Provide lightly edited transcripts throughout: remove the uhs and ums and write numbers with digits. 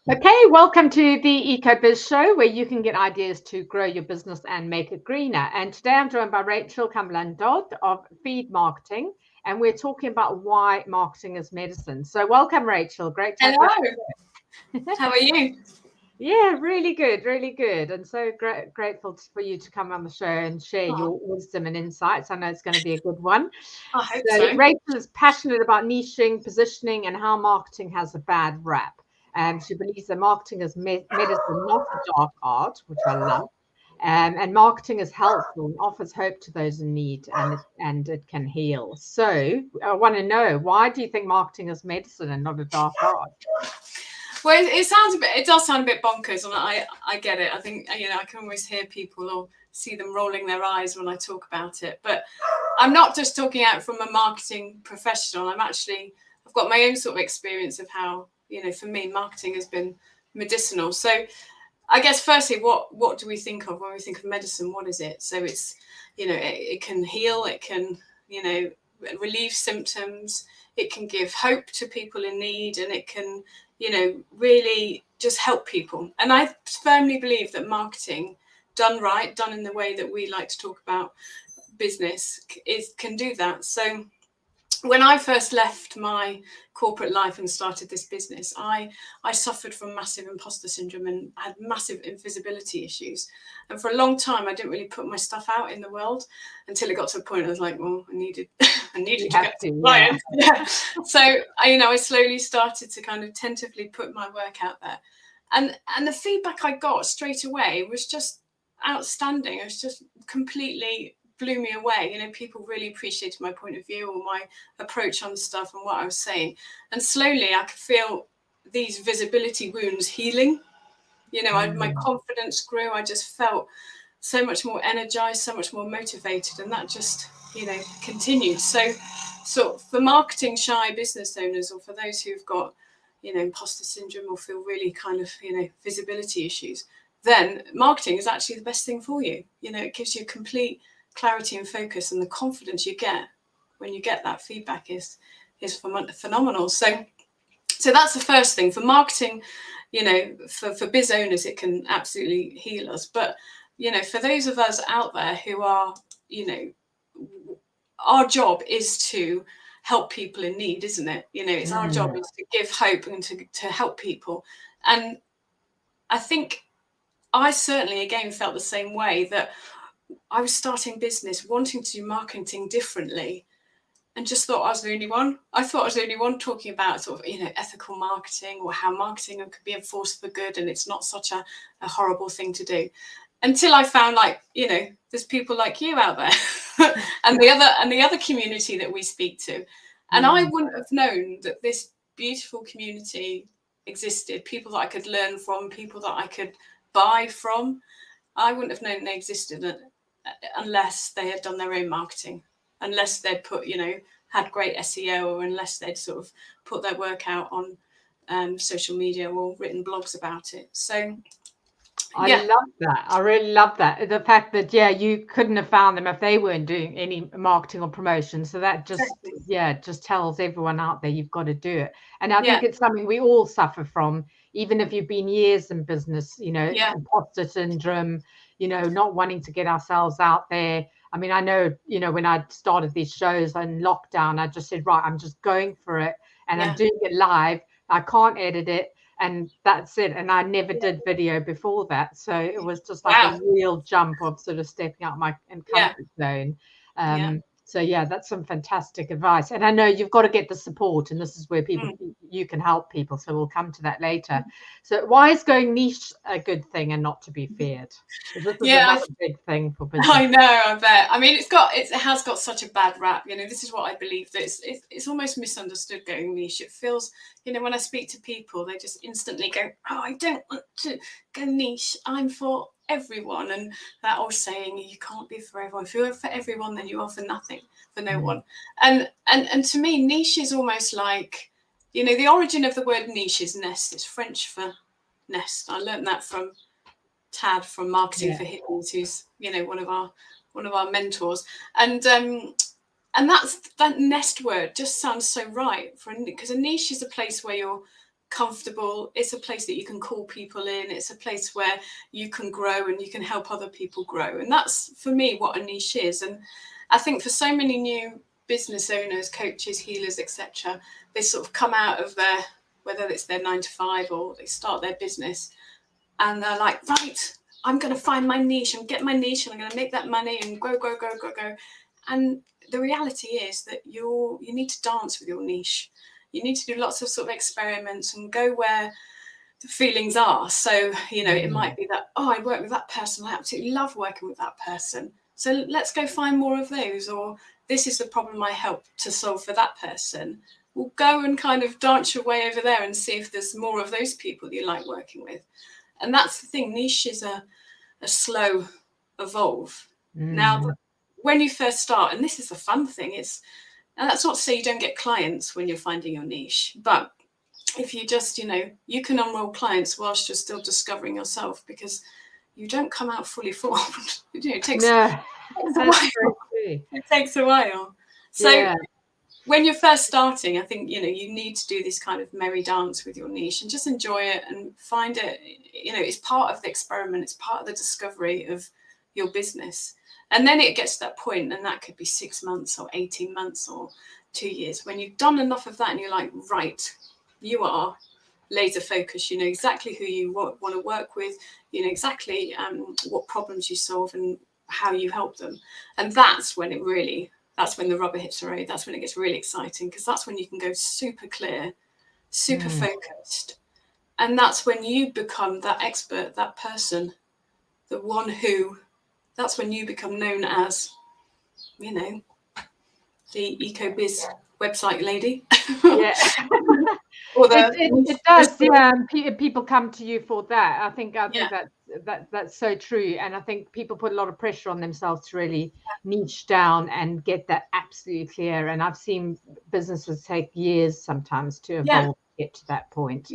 Okay, welcome to the EcoBiz show where you can get ideas to grow your business and make it greener. And today I'm joined by Rachael Cumberland-Dodd of Feed Marketing, and we're talking about why marketing is medicine. So welcome, Rachael. Great to have Hello. you. How are you? Yeah, really good, really good. And so grateful for you to come on the show and share your wisdom and insights. I know it's going to be a good one. I hope So so. Rachel is passionate about niching, positioning, and how marketing has a bad rap. She believes that marketing is medicine, not a dark art, which I love. And marketing is helpful and offers hope to those in need, and it can heal. So I want to know, why do you think marketing is medicine and not a dark art? Well, it does sound a bit bonkers, and I get it. I think, I can always hear people or see them rolling their eyes when I talk about it. But I'm not just talking out from a marketing professional. I've got my own sort of experience of how, for me, marketing has been medicinal. So I guess firstly, what do we think of when we think of medicine? What is it? So it's, it can heal, it can, relieve symptoms, it can give hope to people in need, and it can, really just help people. And I firmly believe that marketing done right, done in the way that we like to talk about business, can do that. So when I first left my corporate life and started this business, I suffered from massive imposter syndrome and had massive invisibility issues. And for a long time, I didn't really put my stuff out in the world until it got to a point I was like, well, I needed to get to clients. Yeah. So I slowly started to kind of tentatively put my work out there. And the feedback I got straight away was just outstanding. It was just completely blew me away. People really appreciated my point of view or my approach on stuff and what I was saying. And slowly I could feel these visibility wounds healing. My confidence grew. I just felt so much more energized, so much more motivated, and that just, continued. So for marketing shy business owners, or for those who've got, imposter syndrome or feel really kind of, visibility issues, then marketing is actually the best thing for you. It gives you complete clarity and focus, and the confidence you get when you get that feedback is phenomenal. So that's the first thing. For marketing, for biz owners, it can absolutely heal us. But for those of us out there who are, our job is to help people in need, isn't it? It's our job is to give hope and to help people. And I think I certainly again felt the same way, that I was starting business, wanting to do marketing differently, and just thought I was the only one. I thought I was the only one talking about sort of, ethical marketing, or how marketing could be a force for good, and it's not such a horrible thing to do. Until I found, there's people like you out there and the other community that we speak to. And I wouldn't have known that this beautiful community existed, people that I could learn from, people that I could buy from. I wouldn't have known they existed unless they had done their own marketing, unless they'd put, had great SEO, or unless they'd sort of put their work out on social media or written blogs about it. So I love that. I really love that. The fact that, you couldn't have found them if they weren't doing any marketing or promotion. So that just, just tells everyone out there, you've got to do it. And I think it's something we all suffer from, even if you've been years in business, imposter syndrome, not wanting to get ourselves out there. I mean, I know, when I started these shows in lockdown, I just said, right, I'm just going for it, and I'm doing it live. I can't edit it. And that's it. And I never did video before that. So it was just like a real jump of sort of stepping out my comfort zone. So that's some fantastic advice. And I know you've got to get the support, and this is where you can help people. So we'll come to that later. So why is going niche a good thing and not to be feared? This is another big thing for business. I know, I bet. I mean, it has got such a bad rap. This is what I believe, that it's almost misunderstood going niche. It feels, when I speak to people, they just instantly go, oh, I don't want to go niche. I'm for everyone. And that old saying, you can't be for everyone. If you're for everyone, then you are for nothing, for no one. And to me, niche is almost like, the origin of the word niche is nest. It's French for nest. I learned that from Tad from Marketing for Hippies, who's one of our mentors. And that nest word just sounds so right, because a niche is a place where you're comfortable. It's a place that you can call people in. It's a place where you can grow and you can help other people grow. And that's, for me, what a niche is. And I think for so many new business owners, coaches, healers, etc., they sort of come out of their, whether it's their 9 to 5 or they start their business, and they're like, right, I'm going to find my niche and get my niche, and I'm going to make that money and go. And the reality is that you need to dance with your niche. You need to do lots of sort of experiments and go where the feelings are. So, you know, it might be that, oh, I work with that person. I absolutely love working with that person. So let's go find more of those. Or this is the problem I help to solve for that person. We'll go and kind of dance your way over there and see if there's more of those people you like working with. And that's the thing. Niche is a slow evolve. Now, when you first start, and this is the fun thing, and that's not to say you don't get clients when you're finding your niche, but if you just, you know, you can enroll clients whilst you're still discovering yourself, because you don't come out fully formed. You know, it takes a while. It takes a while. So when you're first starting, I think, you know, you need to do this kind of merry dance with your niche and just enjoy it and find it, you know, it's part of the experiment. It's part of the discovery of your business. And then it gets to that point, and that could be 6 months or 18 months or 2 years, when you've done enough of that and you're like, right, you are laser focused. You know exactly who you want to work with. You know exactly what problems you solve and how you help them. And that's when that's when the rubber hits the road. That's when it gets really exciting, because that's when you can go super clear, super focused. And that's when you become that expert, that person, the one who, that's when you become known as, you know, the EcoBiz website lady. Yeah. It does. Yeah, people come to you for that. I think that's so true. And I think people put a lot of pressure on themselves to really niche down and get that absolutely clear. And I've seen businesses take years sometimes to evolve, get to that point.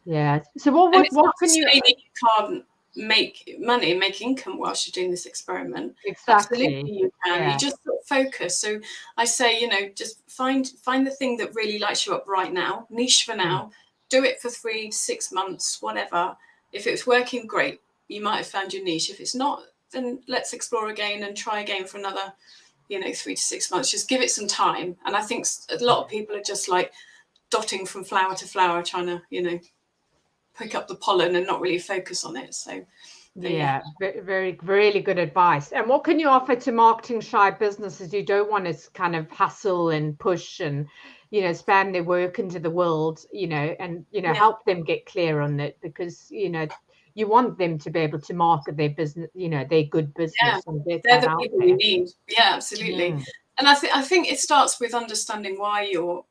Yeah. So what can you? You can't make money, make income whilst you're doing this experiment. Exactly. Absolutely you can. You just focus. So I say, you know, just find the thing that really lights you up right now, niche for now, do it for 3 to 6 months, whatever. If it's working, great, you might have found your niche. If it's not, then let's explore again and try again for another, you know, 3 to 6 months. Just give it some time. And I think a lot of people are just like dotting from flower to flower, trying to, you know, pick up the pollen and not really focus on it. So very, really good advice. And what can you offer to marketing shy businesses who don't want to kind of hustle and push and, you know, spam their work into the world, you know, and, you know, help them get clear on it, because, you know, you want them to be able to market their business, you know, their good business. And get they're that the people you need. Yeah, absolutely. And I think it starts with understanding why you're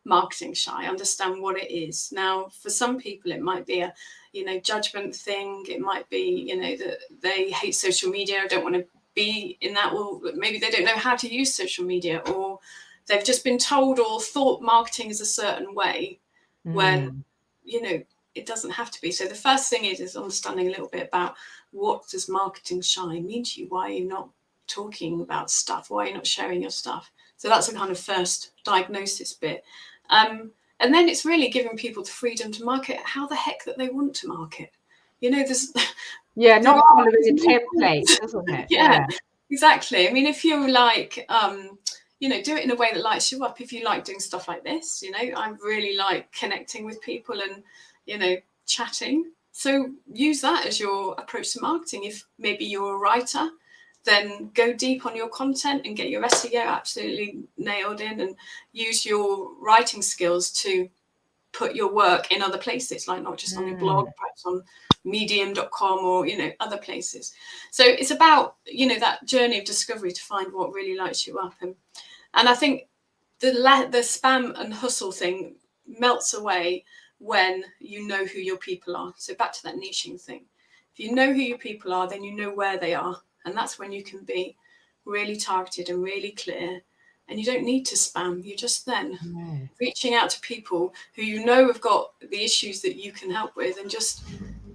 marketing shy, understand what it is. Now, for some people, it might be a, you know, judgment thing. It might be, you know, that they hate social media, don't want to be in that. Well, maybe they don't know how to use social media, or they've just been told or thought marketing is a certain way when, you know, it doesn't have to be. So the first thing is understanding a little bit about what does marketing shy mean to you? Why are you not talking about stuff? Why are you not sharing your stuff? So that's the kind of first diagnosis bit. And then it's really giving people the freedom to market how the heck that they want to market. You know, there's not following a template, isn't it? Yeah, exactly. I mean, if you like, you know, do it in a way that lights you up. If you like doing stuff like this, you know, I really like connecting with people and, you know, chatting. So use that as your approach to marketing. If maybe you're a writer, then go deep on your content and get your SEO absolutely nailed in, and use your writing skills to put your work in other places, like not just on your blog, perhaps on medium.com or, you know, other places. So it's about, you know, that journey of discovery to find what really lights you up. And I think the spam and hustle thing melts away when you know who your people are. So back to that niching thing. If you know who your people are, then you know where they are. And that's when you can be really targeted and really clear. And you don't need to spam. You're just then reaching out to people who you know have got the issues that you can help with, and just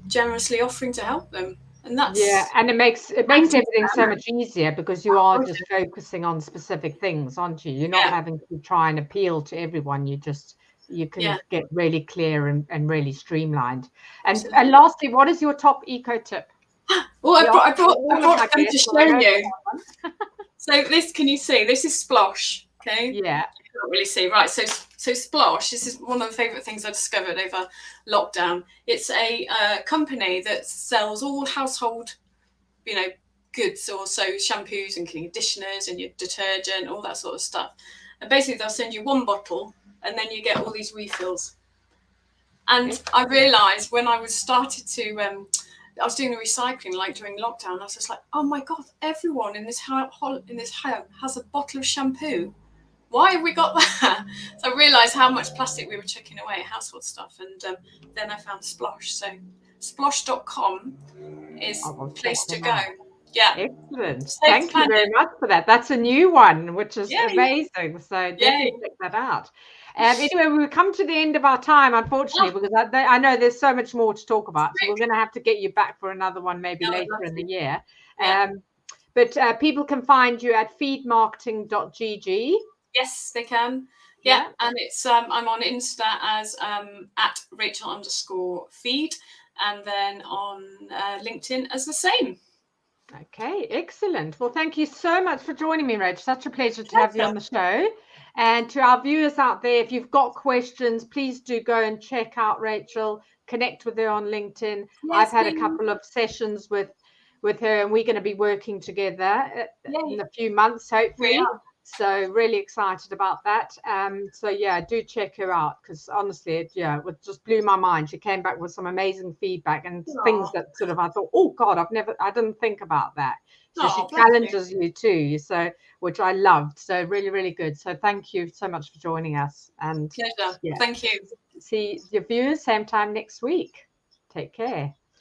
generously offering to help them. And that's and it makes everything so much easier, because you are just focusing on specific things, aren't you? You're not having to try and appeal to everyone. You just you can get really clear and really streamlined. And Absolutely. lastly, what is your top eco tip? Well, I brought them to show you. So this, can you see? This is Splosh. Okay. Yeah. You can't really see. Right. So Splosh, this is one of the favorite things I discovered over lockdown. It's a company that sells all household, goods, also shampoos and conditioners and your detergent, all that sort of stuff. And basically they'll send you one bottle and then you get all these refills. And I realized when I started to I was doing the recycling, like during lockdown, I was just like, oh my God, everyone in this home has a bottle of shampoo. Why have we got that? So I realized how much plastic we were chucking away, household stuff. And then I found Splosh. So splosh.com is the place to go. Yeah. Excellent. Thank you very much for that. That's a new one, which is amazing. So definitely check that out. Anyway, we've come to the end of our time, unfortunately, because I know there's so much more to talk about. So we're going to have to get you back for another one maybe later in the year. But people can find you at feedmarketing.gg. Yes, they can. Yeah. And it's I'm on Insta as at Rachael_feed, and then on LinkedIn as the same. Okay, excellent. Well, thank you so much for joining me, Rach. Such a pleasure to have you on the show. And to our viewers out there, if you've got questions, please do go and check out Rachael, connect with her on LinkedIn. I've had a couple of sessions with her, and we're going to be working together in a few months, hopefully. So really excited about that. So yeah, do check her out, because honestly, it just blew my mind. She came back with some amazing feedback and things that sort of I thought, oh God, I didn't think about that. So she challenges you too, so which I loved. So really, really good. So thank you so much for joining us. And pleasure. Thank you. See your viewers same time next week. Take care.